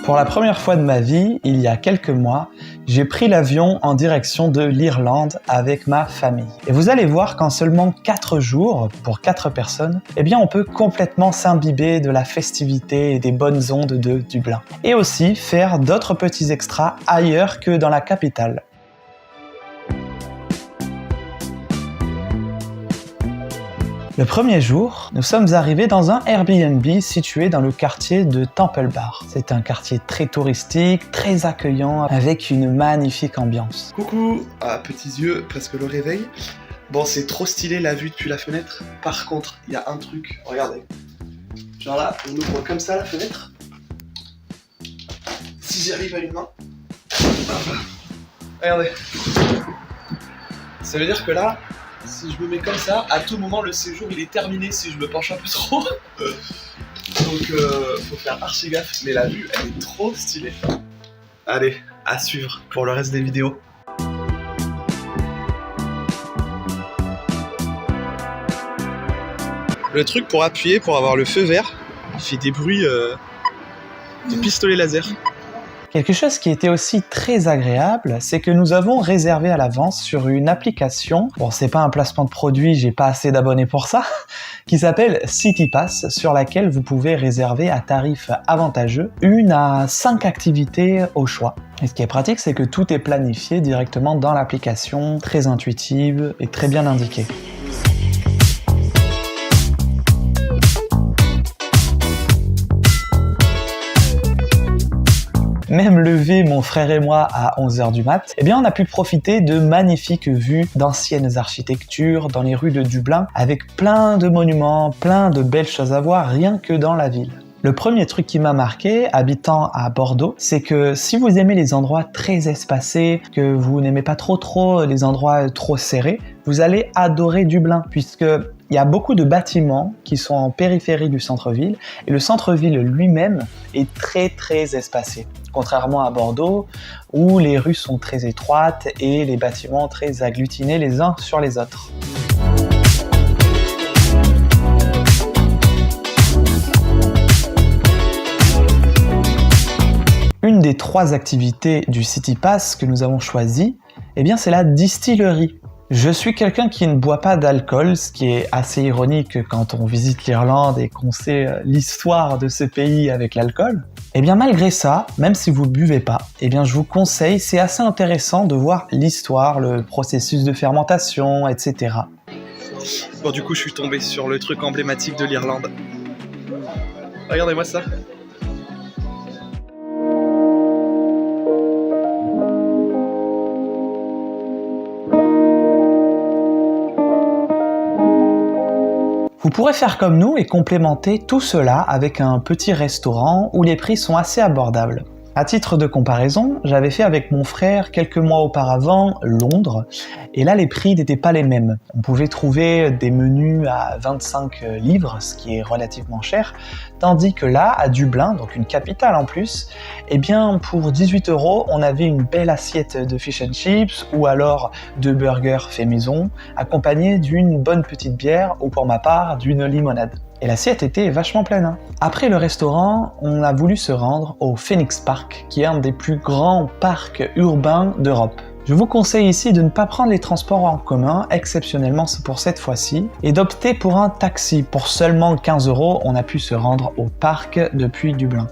Pour la première fois de ma vie, il y a quelques mois, j'ai pris l'avion en direction de l'Irlande avec ma famille. Et vous allez voir qu'en seulement 4 jours, pour 4 personnes, eh bien on peut complètement s'imbiber de la festivité et des bonnes ondes de Dublin. Et aussi faire d'autres petits extras ailleurs que dans la capitale. Le premier jour, nous sommes arrivés dans un Airbnb situé dans le quartier de Temple Bar. C'est un quartier très touristique, très accueillant, avec une magnifique ambiance. Coucou, petits yeux, presque le réveil. Bon, c'est trop stylé la vue depuis la fenêtre. Par contre, il y a un truc, regardez. Genre là, on ouvre comme ça la fenêtre. Si j'y arrive à une main. Regardez. Ça veut dire que là, si je me mets comme ça, à tout moment le séjour il est terminé si je me penche un peu trop. Donc faut faire archi gaffe, mais la vue elle est trop stylée. Allez, à suivre pour le reste des vidéos. Le truc pour appuyer, pour avoir le feu vert, il fait des bruits de pistolet laser. Quelque chose qui était aussi très agréable, c'est que nous avons réservé à l'avance sur une application, bon c'est pas un placement de produit, j'ai pas assez d'abonnés pour ça, qui s'appelle CityPass, sur laquelle vous pouvez réserver à tarif avantageux 1 à 5 activités au choix. Et ce qui est pratique, c'est que tout est planifié directement dans l'application, très intuitive et très bien indiqué. Même levé mon frère et moi à 11h du mat, eh bien on a pu profiter de magnifiques vues d'anciennes architectures dans les rues de Dublin, avec plein de monuments, plein de belles choses à voir rien que dans la ville. Le premier truc qui m'a marqué, habitant à Bordeaux, c'est que si vous aimez les endroits très espacés, que vous n'aimez pas trop les endroits trop serrés, vous allez adorer Dublin, puisque il y a beaucoup de bâtiments qui sont en périphérie du centre-ville, et le centre-ville lui-même est très espacé. Contrairement à Bordeaux, où les rues sont très étroites et les bâtiments très agglutinés les uns sur les autres. Une des 3 activités du CityPass que nous avons choisi, eh bien c'est la distillerie. Je suis quelqu'un qui ne boit pas d'alcool, ce qui est assez ironique quand on visite l'Irlande et qu'on sait l'histoire de ce pays avec l'alcool. Et bien malgré ça, même si vous ne buvez pas, eh bien je vous conseille, c'est assez intéressant de voir l'histoire, le processus de fermentation, etc. Bon du coup je suis tombé sur le truc emblématique de l'Irlande. Regardez-moi ça. Vous pourrez faire comme nous et complémenter tout cela avec un petit restaurant où les prix sont assez abordables. À titre de comparaison, j'avais fait avec mon frère quelques mois auparavant Londres, et là les prix n'étaient pas les mêmes. On pouvait trouver des menus à 25 livres, ce qui est relativement cher, tandis que là, à Dublin, donc une capitale en plus, eh bien pour 18 €, on avait une belle assiette de fish and chips, ou alors de burgers fait maison, accompagnés d'une bonne petite bière, ou pour ma part, d'une limonade. Et l'assiette était vachement pleine. Hein. Après le restaurant, on a voulu se rendre au Phoenix Park, qui est un des plus grands parcs urbains d'Europe. Je vous conseille ici de ne pas prendre les transports en commun, exceptionnellement pour cette fois-ci, et d'opter pour un taxi. Pour seulement 15 €, on a pu se rendre au parc depuis Dublin.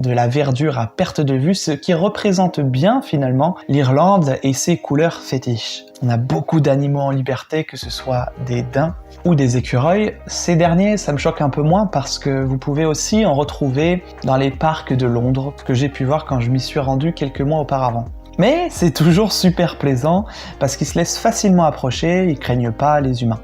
De la verdure à perte de vue, ce qui représente bien finalement l'Irlande et ses couleurs fétiches. On a beaucoup d'animaux en liberté, que ce soit des daims ou des écureuils. Ces derniers, ça me choque un peu moins parce que vous pouvez aussi en retrouver dans les parcs de Londres, ce que j'ai pu voir quand je m'y suis rendu quelques mois auparavant. Mais c'est toujours super plaisant parce qu'ils se laissent facilement approcher, ils craignent pas les humains.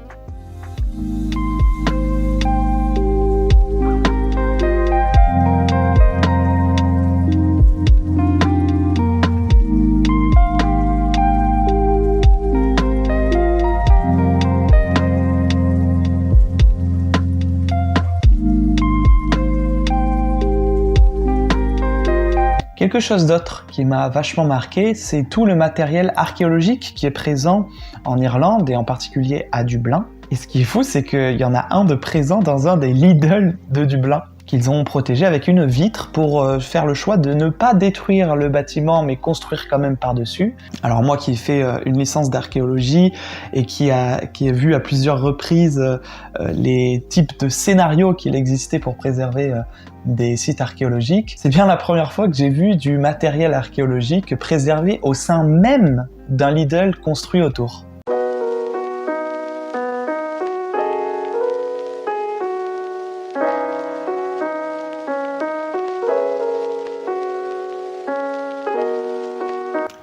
Quelque chose d'autre qui m'a vachement marqué, c'est tout le matériel archéologique qui est présent en Irlande et en particulier à Dublin. Et ce qui est fou, c'est qu'il y en a un de présent dans un des Lidl de Dublin qu'ils ont protégé avec une vitre pour faire le choix de ne pas détruire le bâtiment mais construire quand même par-dessus. Alors moi qui ai fait une licence d'archéologie et qui a vu à plusieurs reprises les types de scénarios qu'il existait pour préserver des sites archéologiques, c'est bien la première fois que j'ai vu du matériel archéologique préservé au sein même d'un Lidl construit autour.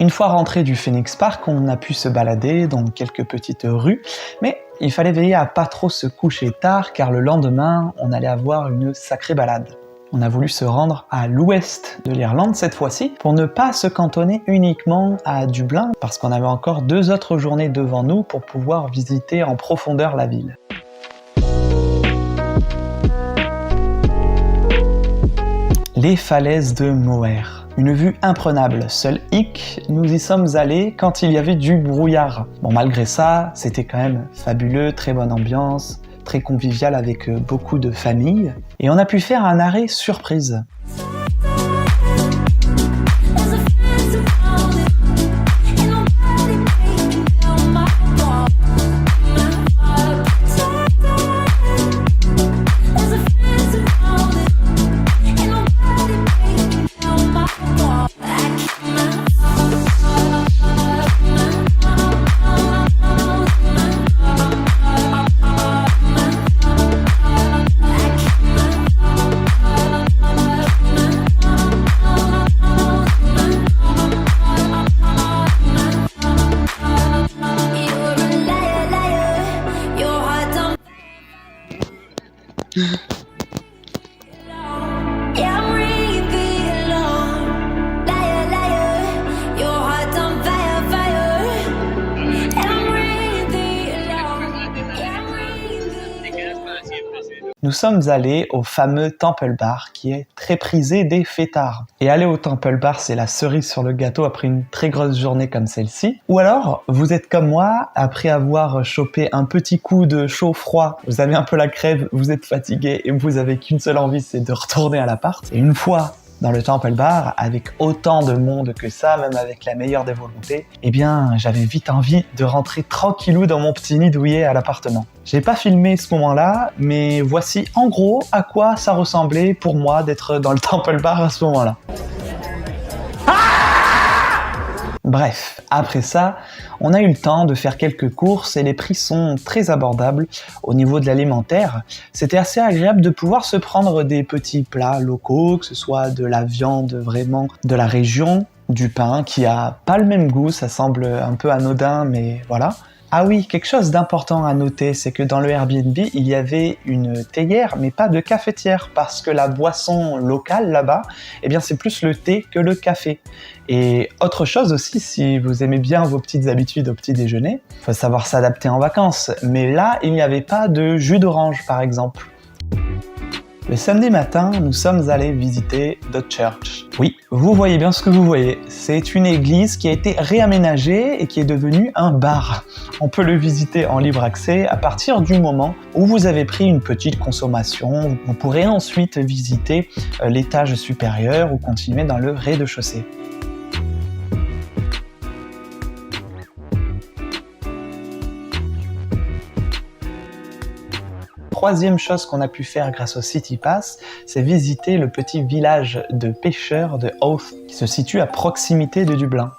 Une fois rentré du Phoenix Park, on a pu se balader dans quelques petites rues, mais il fallait veiller à pas trop se coucher tard car le lendemain, on allait avoir une sacrée balade. On a voulu se rendre à l'ouest de l'Irlande cette fois-ci pour ne pas se cantonner uniquement à Dublin parce qu'on avait encore 2 autres journées devant nous pour pouvoir visiter en profondeur la ville. Les falaises de Moher. Une vue imprenable. Seul hic, nous y sommes allés quand il y avait du brouillard. Bon, malgré ça, c'était quand même fabuleux, très bonne ambiance, très convivial avec beaucoup de familles. Et on a pu faire un arrêt surprise. Nous sommes allés au fameux Temple Bar qui est très prisé des fêtards. Et aller au Temple Bar, c'est la cerise sur le gâteau après une très grosse journée comme celle-ci. Ou alors, vous êtes comme moi, après avoir chopé un petit coup de chaud-froid, vous avez un peu la crève, vous êtes fatigué et vous avez qu'une seule envie, c'est de retourner à l'appart. Et une fois dans le Temple Bar, avec autant de monde que ça, même avec la meilleure des volontés, eh bien, j'avais vite envie de rentrer tranquillou dans mon petit nid douillet à l'appartement. J'ai pas filmé ce moment-là, mais voici en gros à quoi ça ressemblait pour moi d'être dans le Temple Bar à ce moment-là. Bref, après ça, on a eu le temps de faire quelques courses et les prix sont très abordables au niveau de l'alimentaire. C'était assez agréable de pouvoir se prendre des petits plats locaux, que ce soit de la viande vraiment de la région, du pain qui a pas le même goût, ça semble un peu anodin mais voilà. Ah oui, quelque chose d'important à noter, c'est que dans le Airbnb, il y avait une théière, mais pas de cafetière, parce que la boisson locale là-bas, eh bien c'est plus le thé que le café. Et autre chose aussi, si vous aimez bien vos petites habitudes au petit déjeuner, il faut savoir s'adapter en vacances, mais là, il n'y avait pas de jus d'orange par exemple. Le samedi matin, nous sommes allés visiter The Church. Oui, vous voyez bien ce que vous voyez. C'est une église qui a été réaménagée et qui est devenue un bar. On peut le visiter en libre accès à partir du moment où vous avez pris une petite consommation. Vous pourrez ensuite visiter l'étage supérieur ou continuer dans le rez-de-chaussée. Troisième chose qu'on a pu faire grâce au City Pass, c'est visiter le petit village de pêcheurs de Howth, qui se situe à proximité de Dublin.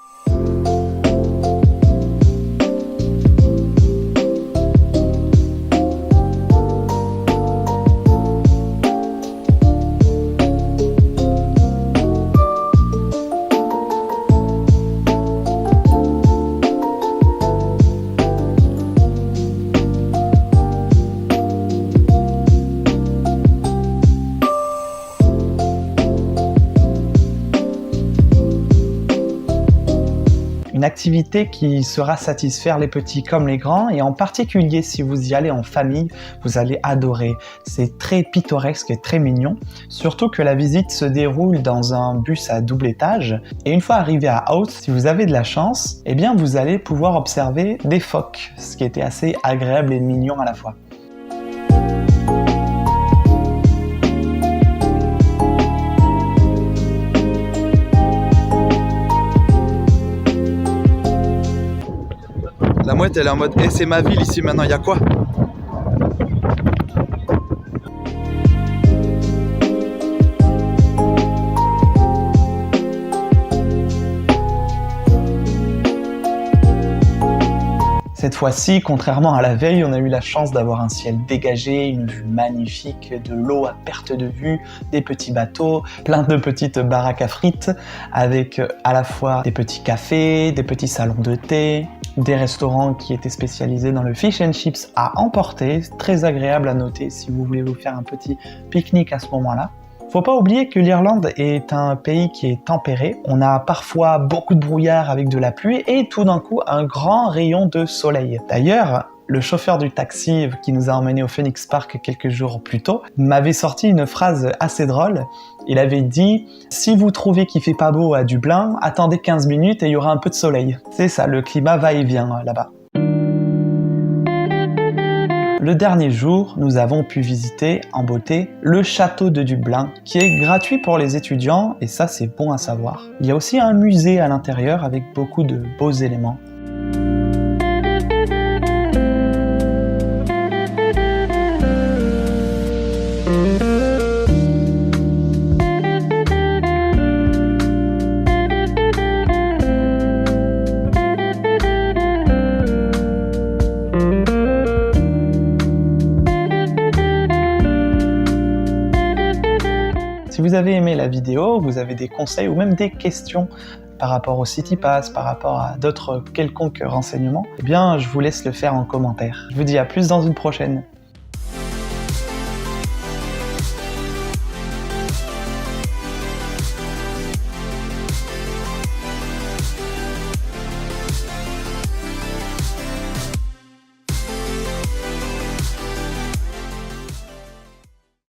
Une activité qui saura satisfaire les petits comme les grands, et en particulier si vous y allez en famille, vous allez adorer. C'est très pittoresque et très mignon, surtout que la visite se déroule dans un bus à double étage, et une fois arrivé à Out, si vous avez de la chance, eh bien vous allez pouvoir observer des phoques, ce qui était assez agréable et mignon à la fois. La mouette elle est en mode hey, c'est ma ville ici maintenant, il y a quoi? Cette fois-ci, contrairement à la veille, on a eu la chance d'avoir un ciel dégagé, une vue magnifique, de l'eau à perte de vue, des petits bateaux, plein de petites baraques à frites, avec à la fois des petits cafés, des petits salons de thé, des restaurants qui étaient spécialisés dans le fish and chips à emporter, très agréable à noter si vous voulez vous faire un petit pique-nique à ce moment-là. Faut pas oublier que l'Irlande est un pays qui est tempéré. On a parfois beaucoup de brouillard avec de la pluie et tout d'un coup un grand rayon de soleil. D'ailleurs, le chauffeur du taxi qui nous a emmenés au Phoenix Park quelques jours plus tôt m'avait sorti une phrase assez drôle. Il avait dit « Si vous trouvez qu'il fait pas beau à Dublin, attendez 15 minutes et il y aura un peu de soleil. » C'est ça, le climat va et vient là-bas. Le dernier jour, nous avons pu visiter en beauté le château de Dublin, qui est gratuit pour les étudiants, et ça c'est bon à savoir. Il y a aussi un musée à l'intérieur avec beaucoup de beaux éléments. Si vous avez aimé la vidéo, vous avez des conseils ou même des questions par rapport au CityPass, par rapport à d'autres quelconques renseignements, eh bien je vous laisse le faire en commentaire. Je vous dis à plus dans une prochaine.